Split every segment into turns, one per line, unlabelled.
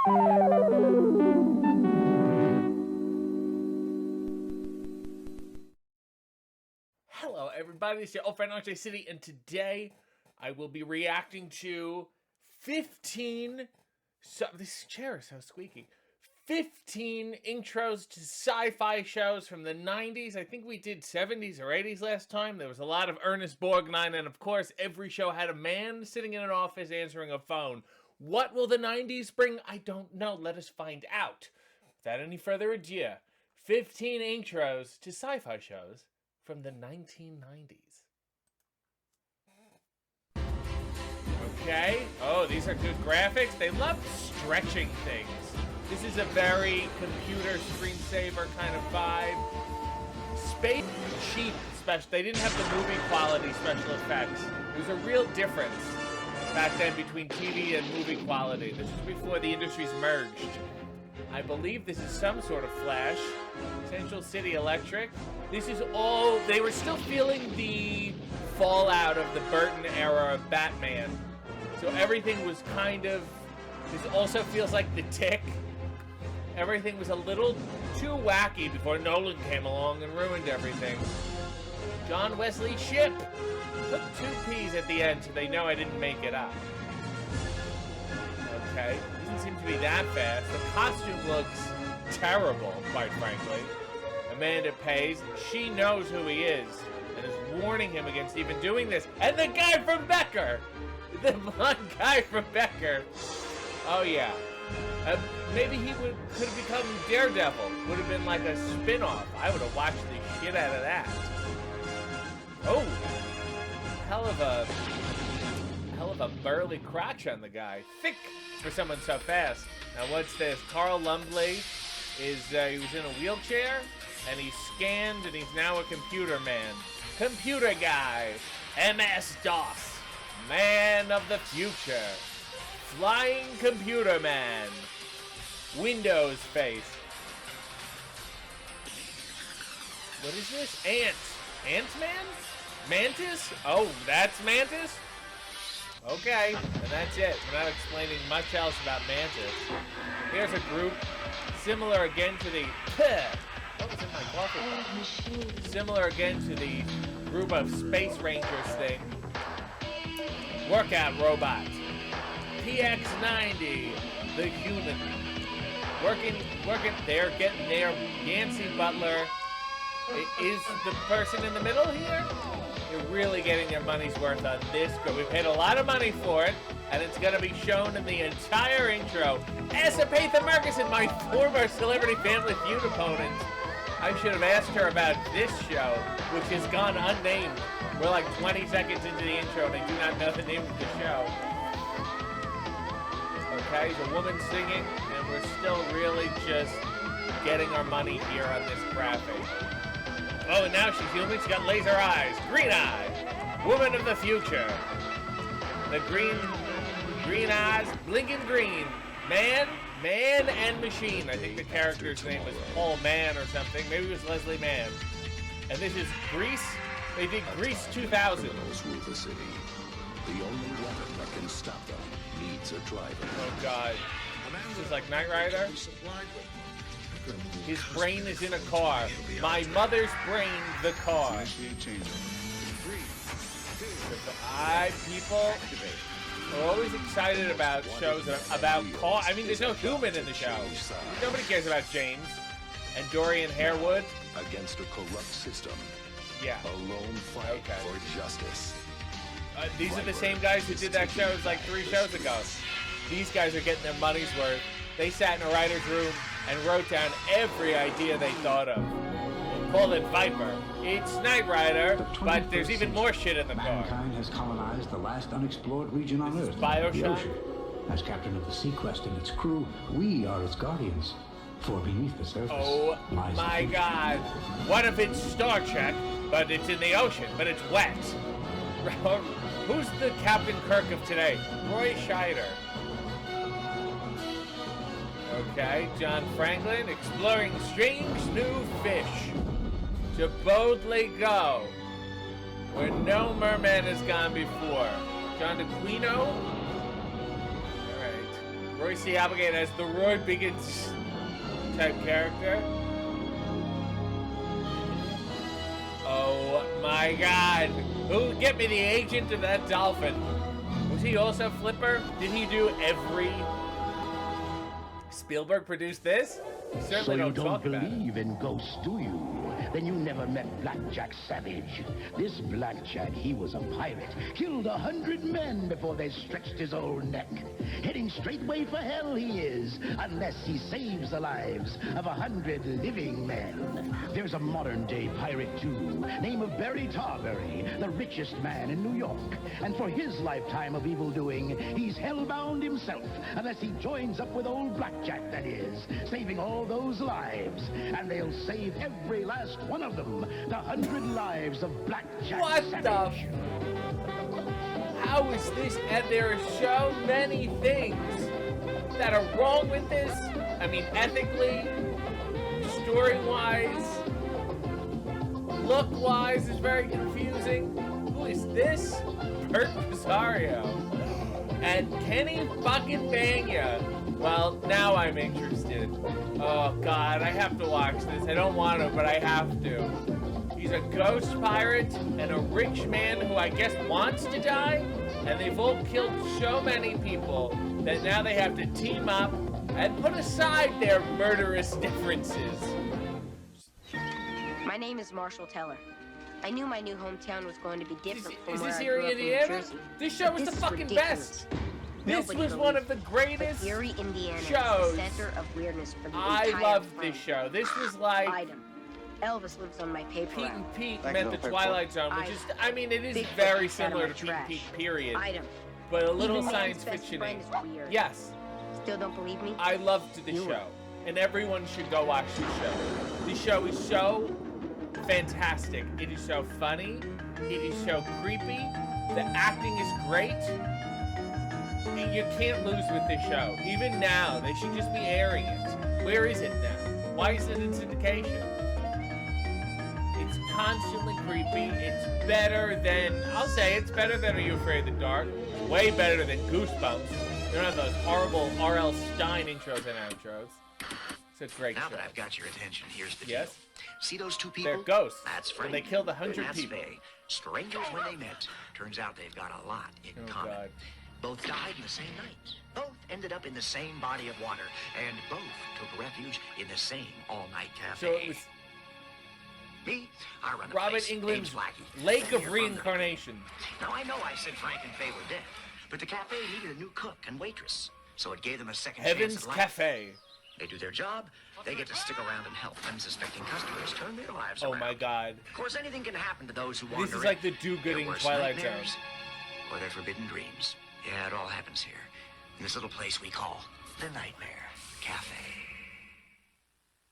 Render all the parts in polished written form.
Hello, everybody. It's your old friend RJ City, and today I will be reacting to 15. This chair is so squeaky. 15 intros to sci-fi shows from the 90s. I think we did 70s or 80s last time. There was a lot of Ernest Borgnine, and of course, every show had a man sitting in an office answering a phone. What will the 90s bring? I don't know. Let us find out. Without any further ado, 15 intros to sci-fi shows from the 1990s. Okay. Oh, these are good graphics. They love stretching things. This is a very computer screensaver kind of vibe. Space cheap special. They didn't have the movie quality special effects. There was a real difference back then between TV and movie quality. This was before the industries merged. I believe this is some sort of Flash. Central City Electric. This is all... They were still feeling the fallout of the Burton era of Batman. So everything was kind of... This also feels like The Tick. Everything was a little too wacky before Nolan came along and ruined everything. John Wesley Shipp. Put 2 P's at the end so they know I didn't make it up. Okay. Doesn't seem to be that fast. The costume looks terrible, quite frankly. Amanda Pays. She knows who he is and is warning him against even doing this. And the guy from Becker! The one guy from Becker. Oh, yeah. Maybe he could have become Daredevil. Would have been like a spin-off. I would have watched the shit out of that. Oh! Hell of a burly crotch on the guy. Thick for someone so fast. Now what's this? Carl Lumbly is, he was in a wheelchair, and he's scanned, and he's now a computer man. Computer guy. MS-DOS. Man of the future. Flying computer man. Windows face. What is this? Ant-Man? Mantis? Oh, that's Mantis? Okay, and that's it. We're not explaining much else about Mantis. Here's a group similar again to the... What was in my coffee? Similar again to the group of Space Rangers thing. Workout robot. PX-90, the human. Working, they're getting there. Yancy Butler is the person in the middle here. They're really getting their money's worth on this. But we paid a lot of money for it, and it's going to be shown in the entire intro. Esapatha Murkison, my former Celebrity Family Feud opponent. I should have asked her about this show, which has gone unnamed. We're like 20 seconds into the intro, and I do not know the name of the show. Okay, there's a woman singing, and we're still really just getting our money here on this graphic. Oh, and now she's human. She's got laser eyes. Green eye. Woman of the future. The green eyes, blinking green. Man and machine. I think the character's name was Paul Mann or something. Maybe it was Leslie Mann. And this is Grease. They did Grease 2000.
Criminals rule the city. The only weapon that can stop them needs a driver.
Oh God. This is like Knight Rider. His brain is in a car. My mother's brain, the car. People are always excited about shows about car. I mean, there's no human in the show. Nobody cares about James and Dorian Harewood.
Against a corrupt system.
Yeah.
A lone fight for justice.
These are the same guys who did that show like 3 shows ago. These guys are getting their money's worth. They sat in a writer's room and wrote down every idea they thought of. We'll call it Viper. It's Knight Rider, but there's even more shit in the car.
Mankind has colonized the last unexplored region on Earth,
Bioshock?
the ocean. As captain of the Sequest and its crew, we are its guardians. For beneath the surface
Oh my God. What if it's Star Trek, but it's in the ocean, but it's wet? Who's the Captain Kirk of today? Roy Scheider. Okay, John Franklin, exploring strange new fish. To boldly go where no merman has gone before. John DeQuino. Alright. Roy C. Applegate as the Roy Biggins type character. Oh my God. Who get me the agent of that dolphin? Was he also Flipper? Did he do every... Spielberg produced this? You certainly
So you
don't
don't
talk about it.
believe in ghosts, do you? Then you never met Blackjack Savage. This Blackjack, he was a pirate. Killed 100 men before they stretched his old neck. Heading straightway for hell he is, unless he saves the lives of 100 living men. There's a modern-day pirate, too, name of Barry Tarberry, the richest man in New York. And for his lifetime of evildoing, he's hellbound himself, unless he joins up with old Blackjack, that is, saving all those lives. And they'll save every last one of them, the 100 lives of Blackjack
What
Savage.
How is this? And there are so many things that are wrong with this. I mean, ethically, story-wise, look-wise is very confusing. Who is this? Bert Rosario. And Kenny fucking Banya. Well, now I'm interested. Oh God, I have to watch this. I don't want to, but I have to. He's a ghost pirate and a rich man who I guess wants to die, and they've all killed so many people that now they have to team up and put aside their murderous differences.
My name is Marshall Teller. I knew my new hometown was going to be different from
Is
where
this
I
here
grew
in
up in New
Indiana?
Jersey.
This show was the
This is
fucking
ridiculous.
best. This
Nobody
was one of the
believes
greatest
but Erie, Indiana
shows.
is the center of weirdness for the
I
entire
loved
planet.
this show. This was like
Item. Elvis lives on my paper
Pete
route.
and Pete
Thank
meant
you,
the
Bigfoot.
Twilight Zone, which is, I mean, it is
Bigfoot
very
sat on
similar
my
to Pete and
trash.
Pete, period.
Item.
But a little
Even
science
man's best
fiction.
friend is weird.
Yes,
Still don't believe me?
I loved the
You
show,
will.
and everyone should go watch this show. This show is so fantastic. It is so funny. It is so creepy. The acting is great. You can't lose with this show. Even now, they should just be airing it. Where is it now? Why is it in syndication? It's constantly creepy. It's better than, I'll say it's better than Are You Afraid of the Dark? It's way better than Goosebumps. You don't have those horrible R.L. Stein intros and outros. It's a great
Now
show.
that I've got your attention, here's the
Yes?
deal. See those two people?
They're ghosts,
That's
and
Frank.
they killed 100
and that's
people.
Faye. Strangers when they met. Turns out they've got a lot in
Oh,
common.
God.
Both died in the same night. Both ended up in the same body of water. And both took refuge in the same all-night cafe.
So it was
Me, I run a
Robert
place.
England's
Name's Lackey.
Lake
Been
of
here for-
Reincarnation.
Now, I know I said Frank and Faye were dead, but the cafe needed a new cook and waitress. So it gave them a second
Heaven's
chance at life.
Cafe.
They do their job, they get to stick around and help unsuspecting customers turn their lives
Oh
around.
my God.
Of course, anything can happen to those who wander
This is
in.
like the do-gooding
Their worst
Twilight
nightmares
Zone.
or their forbidden dreams. Yeah, it all happens here. In this little place we call the Nightmare Cafe.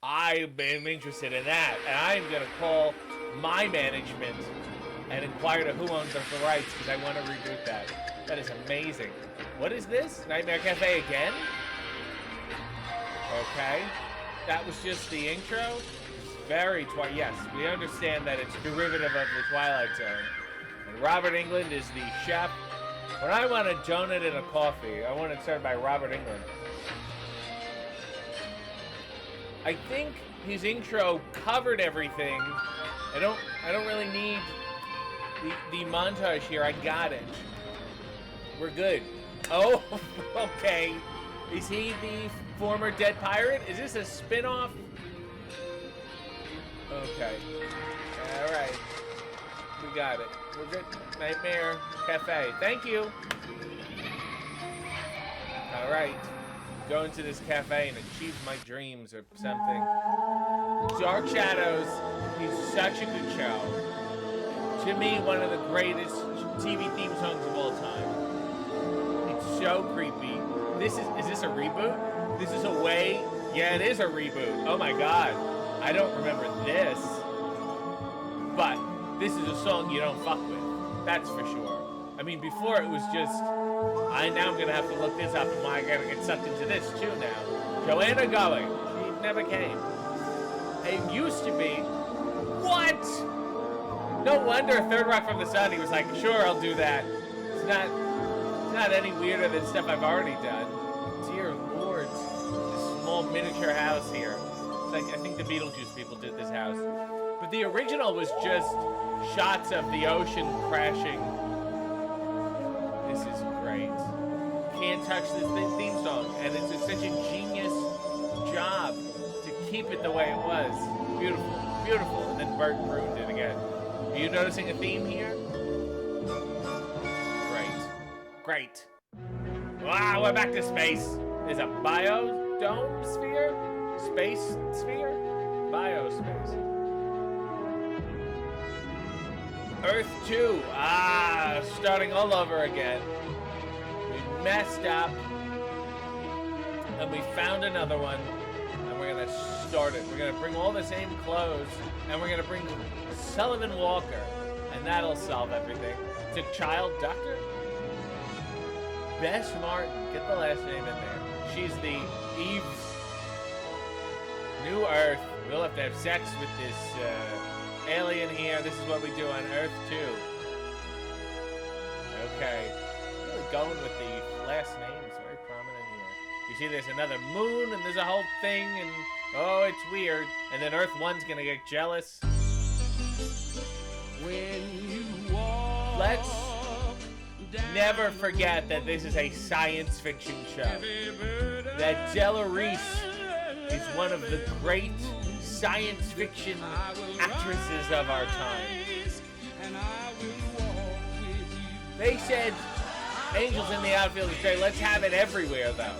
I'm interested in that, and I'm gonna call my management and inquire to who owns the rights because I want to reboot that. That is amazing. What is this? Nightmare Cafe again? Okay. That was just the intro? Very yes, we understand that it's derivative of the Twilight Zone. And Robert Englund is the chef. When I want a donut and a coffee, I want it served by Robert Englund. I think his intro covered everything. I don't really need the montage here. I got it. We're good. Oh, okay. Is he the former dead pirate? Is this a spin-off? Okay. All right. We got it. We're good. Nightmare Cafe. Thank you. All right. Go into this cafe and achieve my dreams or something. Dark Shadows is such a good show. To me, one of the greatest TV theme songs of all time. It's so creepy. Is this a reboot? This is a way? Yeah, it is a reboot. Oh my God. I don't remember this. But this is a song you don't fuck with. That's for sure. I mean, before it was just, now I'm going to have to look this up and I got to get sucked into this too now. Joanna Going. She never came. It used to be, what? No wonder Third Rock from the Sun, he was like, sure, I'll do that. It's not any weirder than stuff I've already done. Dear miniature house here. It's like, I think the Beetlejuice people did this house. But the original was just shots of the ocean crashing. This is great. Can't touch this theme song, and it's such a genius job to keep it the way it was. Beautiful, beautiful. And then Bert ruined it again. Are you noticing a theme here? Great. Wow, we're back to space. There's a biodome sphere? Space sphere? Biospace. Earth 2. Starting all over again. We messed up. And we found another one. And we're gonna start it. We're gonna bring all the same clothes. And we're gonna bring Sullivan Walker. And that'll solve everything. It's a child doctor? Bess Martin, get the last name in there. She's the Eve. New Earth. We'll have to have sex with this alien here. This is what we do on Earth 2. Okay. Really going with the last names. Very prominent here. You see there's another moon and there's a whole thing and oh, it's weird. And then Earth 1's gonna get jealous. When you walk. Let's never forget that this is a science fiction show. That Della Reese is one of the great science fiction actresses of our time. They said Angels in the Outfield is great. Let's have it everywhere, though.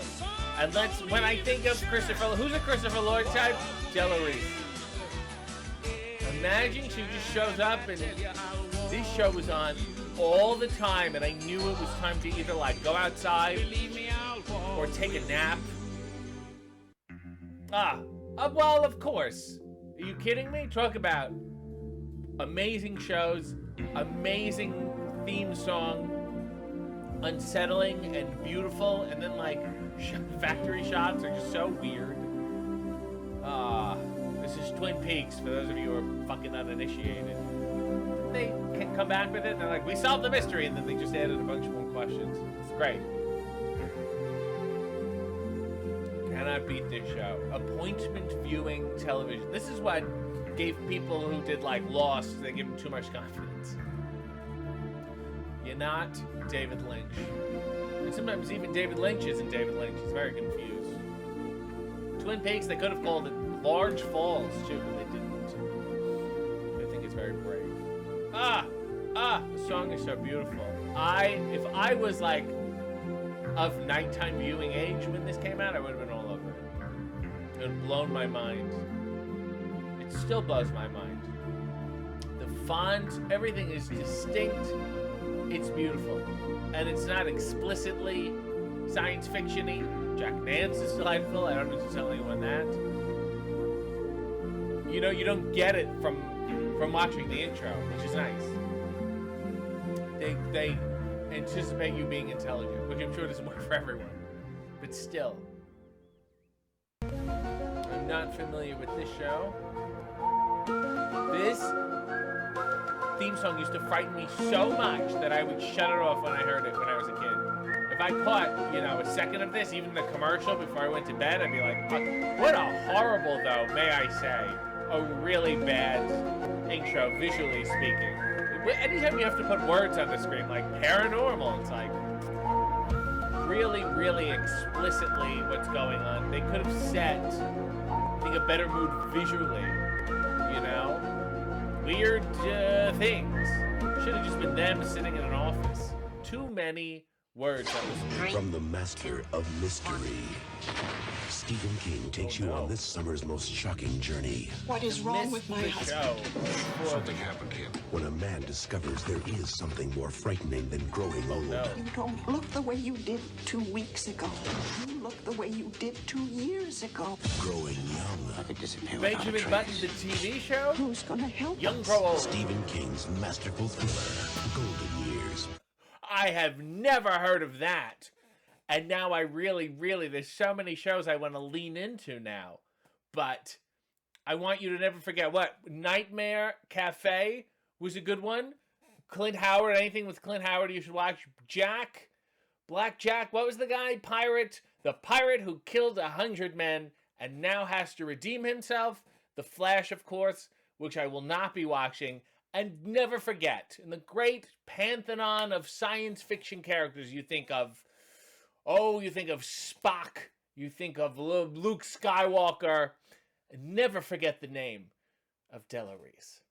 And when I think of who's a Christopher Lloyd type? Della Reese. Imagine she just shows up and this show was on all the time, and I knew it was time to either like go outside or take a nap. Well, of course. Are you kidding me? Talk about amazing shows, amazing theme song, unsettling and beautiful, and then like factory shots are just so weird. This is Twin Peaks for those of you who are fucking uninitiated. They can come back with it and they're like, we solved the mystery, and then they just added a bunch more questions. It's great. Cannot beat this show. Appointment viewing television. This is what gave people who did like Lost, they give them too much confidence. You're not David Lynch. And sometimes even David Lynch isn't David Lynch. He's very confused. Twin Peaks, they could have called it Large Falls too, but they didn't. I think it's very brave. The song is so beautiful. If I was like of nighttime viewing age when this came out, I would have been all over it. It would have blown my mind. It still blows my mind. The font, everything is distinct. It's beautiful. And it's not explicitly science fiction-y. Jack Nance is delightful. I don't need to tell anyone that. You know, you don't get it from watching the intro, which is nice. They anticipate you being intelligent, which I'm sure doesn't work for everyone. But still. I'm not familiar with this show. This theme song used to frighten me so much that I would shut it off when I heard it when I was a kid. If I caught, a second of this, even the commercial before I went to bed, I'd be like, fuck. What a horrible, though, may I say, a really bad intro, visually speaking. Anytime you have to put words on the screen, like paranormal, it's like really, really explicitly what's going on. They could have set, I think, a better mood visually, Weird things. Should have just been them sitting in an office. Too many words on the screen.
From the master of mystery, Stephen King takes you on this summer's most shocking journey.
What is wrong with my husband?
Something happened to him. When a man discovers there is something more frightening than growing old.
You don't look the way you did 2 weeks ago. You look the way you did 2 years ago.
Growing young.
I could disappear
Benjamin Button, the TV show?
Who's gonna help
Young
us?
Grow Old.
Stephen King's masterful thriller, Golden Years.
I have never heard of that. And now I really, there's so many shows I want to lean into now. But I want you to never forget what? Nightmare Cafe was a good one. Clint Howard, anything with Clint Howard you should watch. Black Jack, what was the guy? The pirate who killed 100 men and now has to redeem himself. The Flash, of course, which I will not be watching. And never forget, in the great pantheon of science fiction characters you think of, you think of Spock, you think of Luke Skywalker, and never forget the name of Della Reese.